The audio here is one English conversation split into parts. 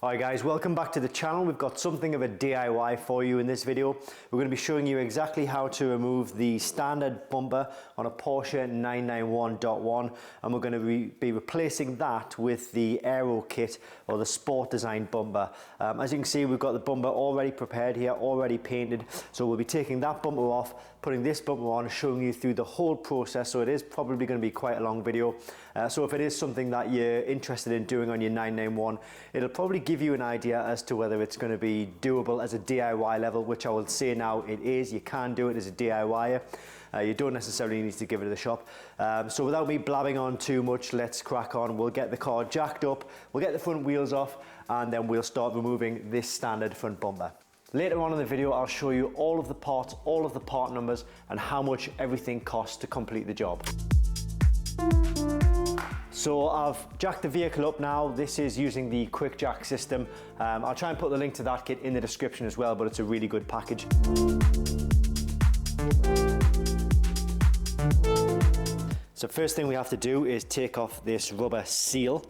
Alright guys, welcome back to the channel. We've got something of a DIY for you in this video. We're going to be showing you exactly how to remove the standard bumper on a Porsche 991.1, and we're going to be replacing that with the Aerokit or the Sport Design bumper. As you can see, we've got the bumper already prepared here, already painted, so we'll be taking that bumper off, putting this bumper on, showing you through the whole process. So it is probably going to be quite a long video. So if it is something that you're interested in doing on your 991, it'll probably give you an idea as to whether it's going to be doable as a DIY level, which I will say now it is. You can do it as a DIYer. You don't necessarily need to give it to the shop. So without me blabbing on too much, let's crack on. We'll get the car jacked up, we'll get the front wheels off, and then we'll start removing this standard front bumper. Later on in the video, I'll show you all of the parts, all of the part numbers, and how much everything costs to complete the job. So I've jacked the vehicle up now. This is using the quick jack system. I'll try and put the link to that kit in the description as well, but it's a really good package. So first thing we have to do is take off this rubber seal,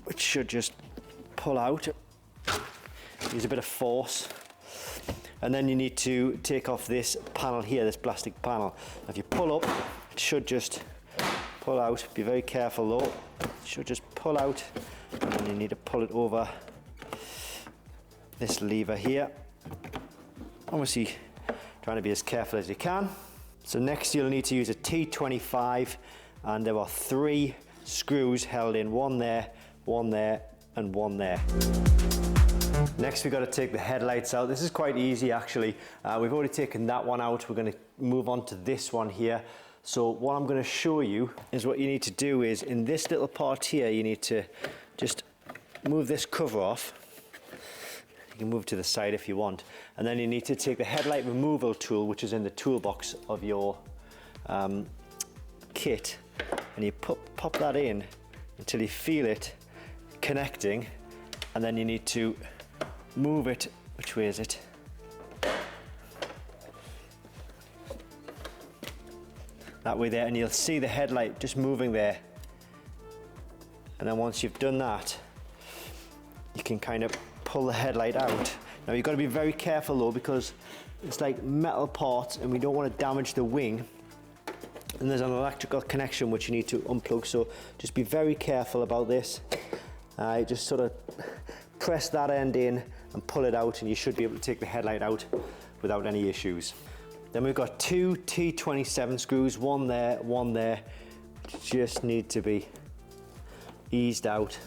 which should just pull out. Use a bit of force. And then you need to take off this panel here, this plastic panel. If you pull up, it should just pull out. Be very careful though. It should just pull out, and then you need to pull it over this lever here. Obviously trying to be as careful as you can. So next you'll need to use a T25, and there are 3 screws held in, one there, and one there. Next we've got to take the headlights out. This is quite easy actually. We've already taken that one out. We're going to move on to this one here. So what I'm going to show you is what you need to do is in this little part here, you need to just move this cover off. You can move to the side if you want. And then you need to take the headlight removal tool, which is in the toolbox of your kit, and you pop that in until you feel it connecting, and then you need to move it. Which way is it? That way there, and you'll see the headlight just moving there. And then once you've done that, you can kind of pull the headlight out. Now you've got to be very careful though, because it's like metal parts and we don't want to damage the wing. And there's an electrical connection which you need to unplug, so just be very careful about this. Just sort of press that end in and pull it out, and you should be able to take the headlight out without any issues. Then we've got 2 T27 screws, one there, just need to be eased out.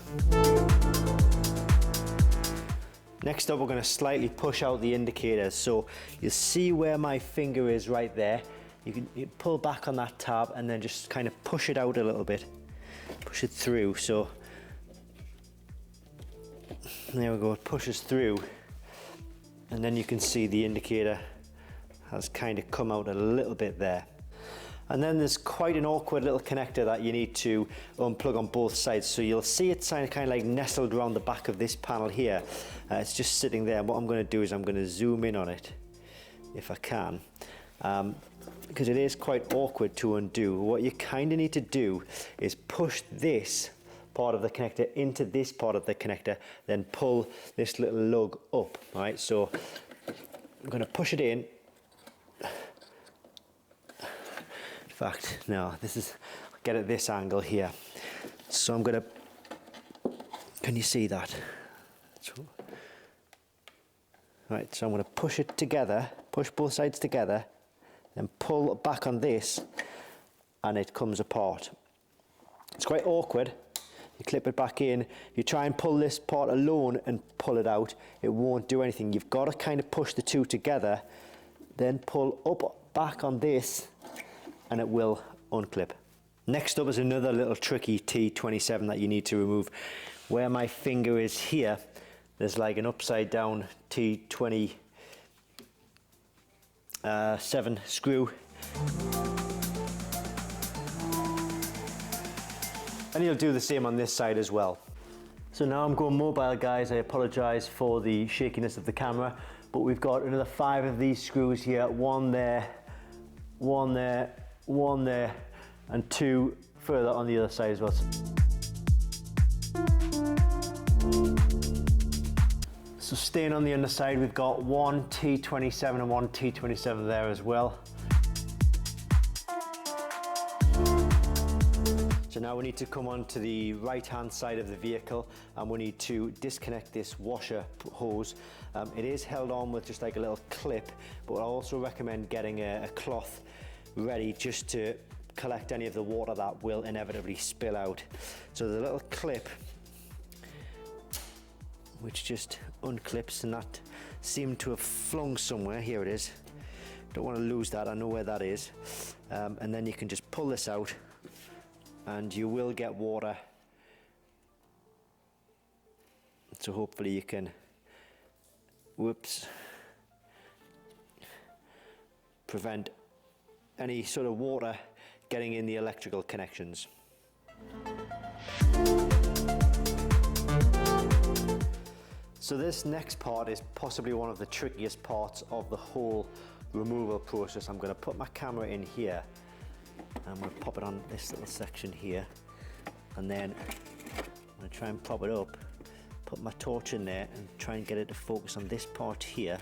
Next up, we're going to slightly push out the indicators. So you'll see where my finger is right there. You can pull back on that tab and then just kind of push it out a little bit. Push it through. So there we go, it pushes through. And then you can see the indicator has kind of come out a little bit there. And then there's quite an awkward little connector that you need to unplug on both sides. So you'll see it kind of like nestled around the back of this panel here. It's just sitting there. And what I'm going to do is I'm going to zoom in on it, if I can, because it is quite awkward to undo. What you kind of need to do is push this part of the connector into this part of the connector, then pull this little lug up. All right, so I'm going to push it in. In fact, no, this is, get at this angle here. So I'm going to, can you see that? Right, so I'm going to push it together, push both sides together, then pull back on this, and it comes apart. It's quite awkward. You clip it back in, you try and pull this part alone and pull it out, it won't do anything. You've got to kind of push the two together, then pull up back on this, and it will unclip. Next up is another little tricky T27 that you need to remove. Where my finger is here, there's like an upside down T27 screw. And you'll do the same on this side as well. So now I'm going mobile, guys. I apologize for the shakiness of the camera, but we've got another 5 of these screws here, one there, one there, one there, and 2 further on the other side as well. So staying on the underside, we've got one T27 and one T27 there as well. So now we need to come on to the right hand side of the vehicle and we need to disconnect this washer hose. It is held on with just like a little clip, but I also recommend getting a cloth ready just to collect any of the water that will inevitably spill out. So the little clip which just unclips, and that seemed to have flung somewhere. Here it is. Don't want to lose that, I know where that is. And then you can just pull this out and you will get water. So hopefully you can, prevent any sort of water getting in the electrical connections. So this next part is possibly one of the trickiest parts of the whole removal process. I'm going to put my camera in here. I'm going to pop it on this little section here, and then I'm going to try and prop it up, put my torch in there and try and get it to focus on this part here.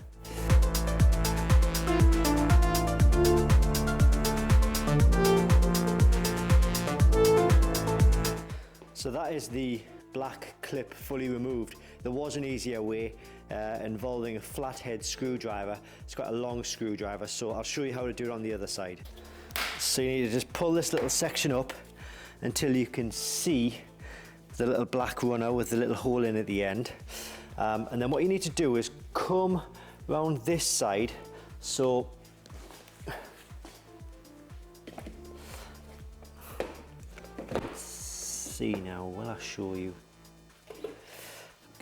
So that is the black clip fully removed. There was an easier way involving a flathead screwdriver. It's got a long screwdriver, so I'll show you how to do it on the other side. So you need to just pull this little section up until you can see the little black runner with the little hole in at the end. And then what you need to do is come round this side. So let's see now, will I show you?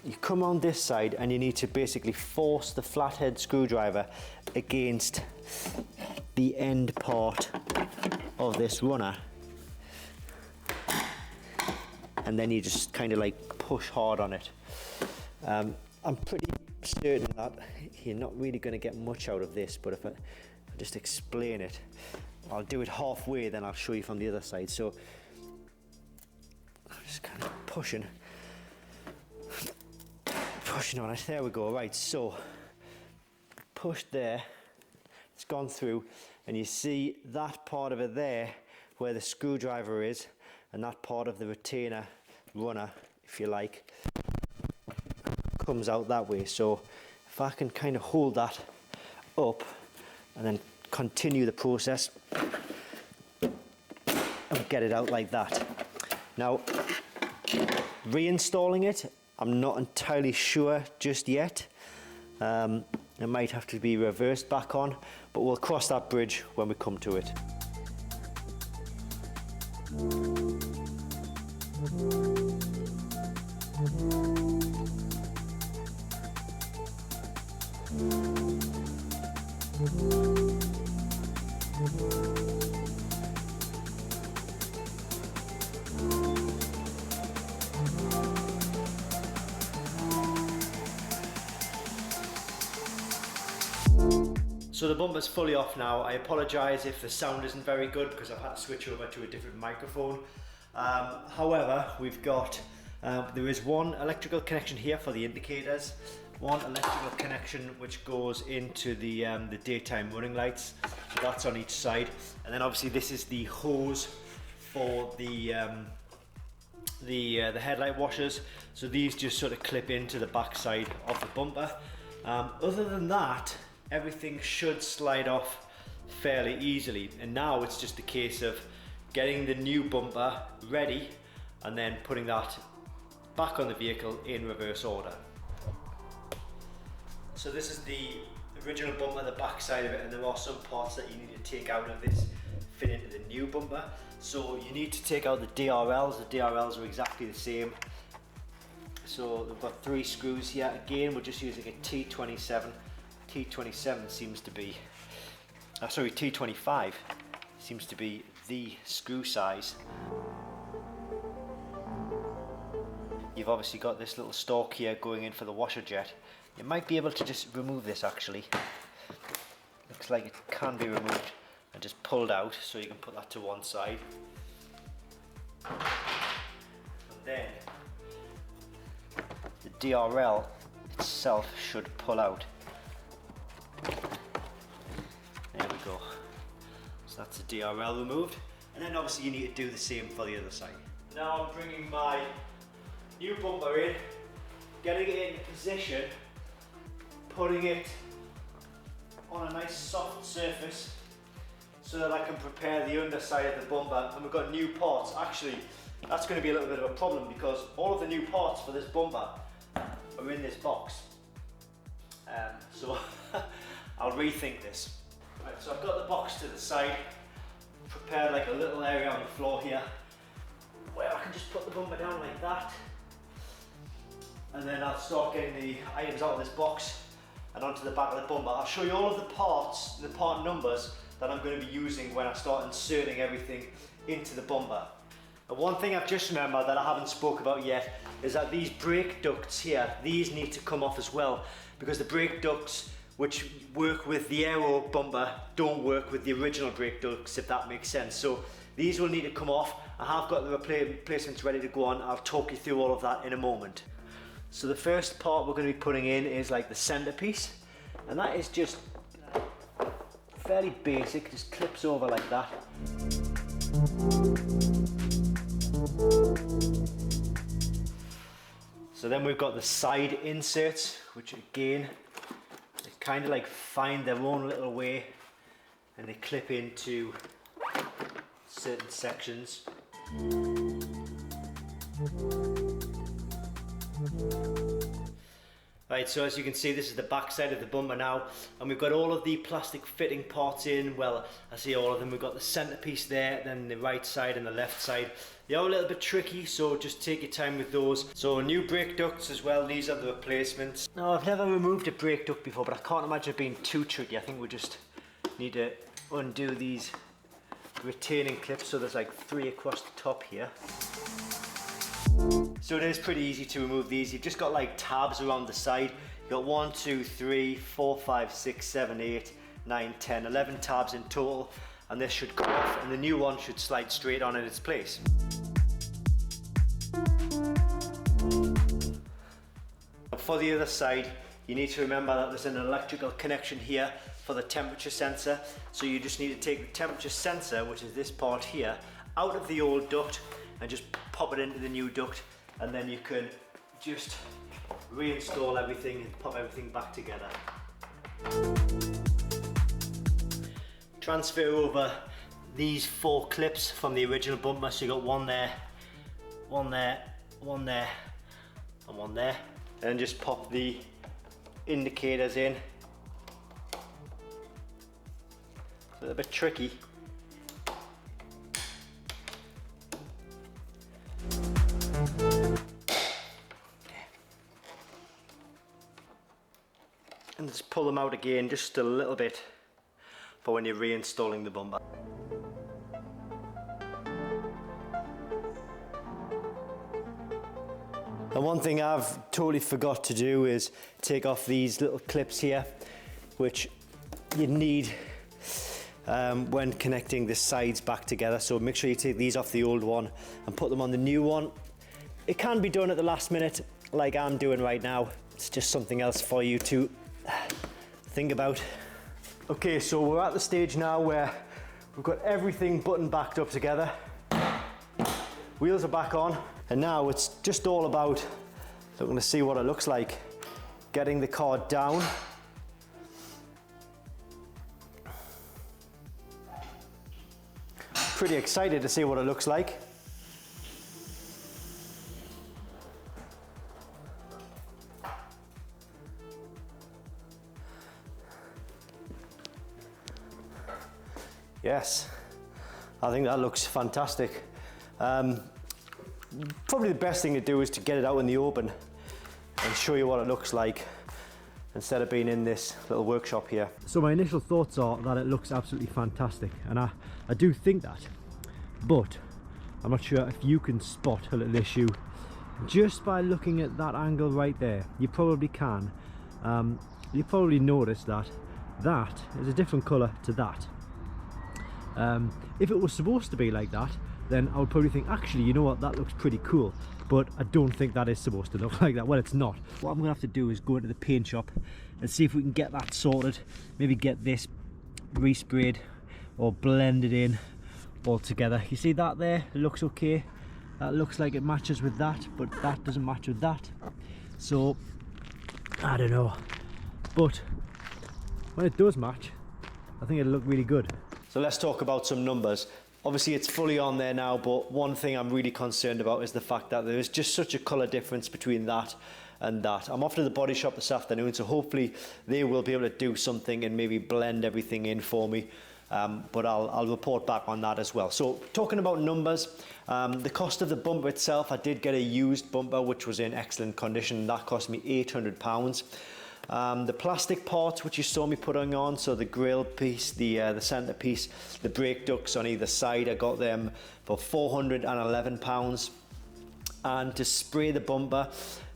You come on this side and you need to basically force the flathead screwdriver against the end part of this runner, and then you just kind of like push hard on it. I'm pretty certain that you're not really going to get much out of this, but if I just explain it, I'll do it halfway, then I'll show you from the other side. So I'm just kind of pushing on it. There we go. Right, so push there, it's gone through, and you see that part of it there where the screwdriver is, and that part of the retainer runner, if you like, comes out that way. So if I can kind of hold that up and then continue the process and get it out like that. Now, reinstalling it, I'm not entirely sure just yet. It might have to be reversed back on, but we'll cross that bridge when we come to it. So the bumper's fully off now. I apologise if the sound isn't very good because I've had to switch over to a different microphone. However, we've got, there is one electrical connection here for the indicators, one electrical connection which goes into the daytime running lights. So that's on each side, and then obviously this is the hose for the headlight washers. So these just sort of clip into the back side of the bumper. Other than that, everything should slide off fairly easily, and now it's just a case of getting the new bumper ready and then putting that back on the vehicle in reverse order. So this is the original bumper, the back side of it, and there are some parts that you need to take out of this, fit into the new bumper. So you need to take out the DRLs. The DRLs are exactly the same. So we've got 3 screws here. Again, we're just using a T27. T27 seems to be, sorry, T25 seems to be the screw size. You've obviously got this little stalk here going in for the washer jet. You might be able to just remove this actually. Looks like it can be removed and just pulled out, so you can put that to one side. And then the DRL itself should pull out. There we go. So that's the DRL removed. And then obviously you need to do the same for the other side. Now I'm bringing my new bumper in, getting it into position, putting it on a nice soft surface so that I can prepare the underside of the bumper. And we've got new parts. Actually, that's going to be a little bit of a problem because all of the new parts for this bumper are in this box. So I'll rethink this. Right, so I've got the box to the side, prepared like a little area on the floor here where I can just put the bumper down like that, and then I'll start getting the items out of this box and onto the back of the bumper. I'll show you all of the parts, the part numbers that I'm going to be using when I start inserting everything into the bumper. And one thing I've just remembered that I haven't spoke about yet is that these brake ducts here, these need to come off as well, because the brake ducts which work with the Aero bumper don't work with the original brake ducts, if that makes sense. So these will need to come off. I have got the replacements ready to go on. I'll talk you through all of that in a moment. So the first part we're going to be putting in is like the centerpiece, and that is just fairly basic, just clips over like that. So then we've got the side inserts, which again, they kind of like find their own little way and they clip into certain sections. Right, so as you can see, this is the back side of the bumper now, and we've got all of the plastic fitting parts in. Well, I see all of them. We've got the centerpiece there, then the right side and the left side. They are a little bit tricky, so just take your time with those. So new brake ducts as well, these are the replacements. Now, I've never removed a brake duct before, but I can't imagine it being too tricky. I think we just need to undo these retaining clips, so there's like 3 across the top here. So it is pretty easy to remove these. You've just got like tabs around the side. You've got 1, 2, 3, 4, 5, 6, 7, 8, 9, 10, 11 tabs in total, and this should come off and the new one should slide straight on in its place. For the other side, you need to remember that there's an electrical connection here for the temperature sensor. So you just need to take the temperature sensor, which is this part here, out of the old duct and just pop it into the new duct, and then you can just reinstall everything and pop everything back together. Transfer over these 4 clips from the original bumper. So you got one there, one there, one there, and one there. And just pop the indicators in. It's a little bit tricky. And just pull them out again just a little bit for when you're reinstalling the bumper. And one thing I've totally forgot to do is take off these little clips here, which you need when connecting the sides back together. So make sure you take these off the old one and put them on the new one. It can be done at the last minute, like I'm doing right now. It's just something else for you to think about. Okay, so we're at the stage now where we've got everything button backed up together. Wheels are back on, and now it's just all about looking to see what it looks like. Getting the car down. Pretty excited to see what it looks like. Yes, I think that looks fantastic. Probably the best thing to do is to get it out in the open and show you what it looks like instead of being in this little workshop here. So my initial thoughts are that it looks absolutely fantastic, and I do think that, but I'm not sure if you can spot a little issue just by looking at that angle right there. You probably can. You probably notice that that is a different colour to that. If it was supposed to be like that, then I would probably think, actually, you know what, that looks pretty cool. but I don't think that is supposed to look like that. Well, it's not. What I'm gonna have to do is go into the paint shop and see if we can get that sorted, maybe get this resprayed or blended in all together. You see that there? It looks okay. That looks like it matches with that, but that doesn't match with that. So I don't know, but when it does match, I think it'll look really good. So let's talk about some numbers. Obviously it's fully on there now, but one thing I'm really concerned about is the fact that there is just such a colour difference between that and that. I'm off to the body shop this afternoon, so hopefully they will be able to do something and maybe blend everything in for me. But I'll report back on that as well. So talking about numbers, the cost of the bumper itself, I did get a used bumper which was in excellent condition. That cost me £800. The plastic parts which you saw me putting on, so the grille piece, the centre piece, the brake ducts on either side, I got them for £411. And to spray the bumper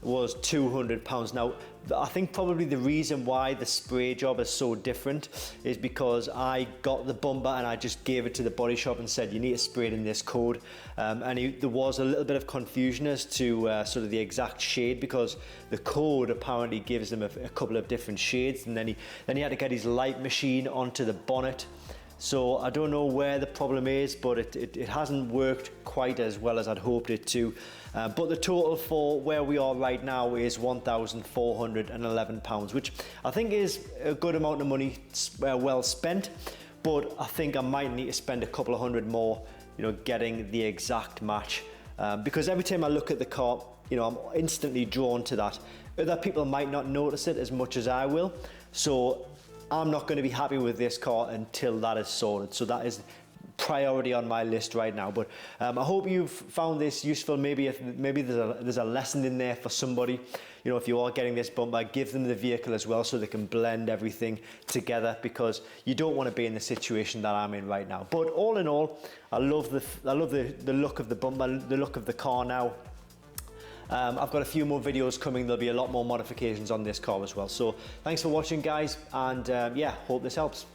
was £200. Now, I think probably the reason why the spray job is so different is because I got the bumper and I just gave it to the body shop and said, you need to spray it in this code. There was a little bit of confusion as to sort of the exact shade, because the code apparently gives him a couple of different shades, and then he had to get his light machine onto the bonnet. So I don't know where the problem is, but it hasn't worked quite as well as I'd hoped it to. But the total for where we are right now is £1,411, which I think is a good amount of money well spent. But I think I might need to spend a couple of hundred more, you know, getting the exact match. Because every time I look at the car, you know, I'm instantly drawn to that. Other people might not notice it as much as I will. So I'm not going to be happy with this car until that is sorted. So that is priority on my list right now. But I hope you've found this useful. Maybe there's a lesson in there for somebody. You know, if you are getting this bumper, give them the vehicle as well so they can blend everything together, because you don't want to be in the situation that I'm in right now. But all in all, I love the look of the bumper, the look of the car now. I've got a few more videos coming. There'll be a lot more modifications on this car as well. So thanks for watching, guys, and yeah, hope this helps.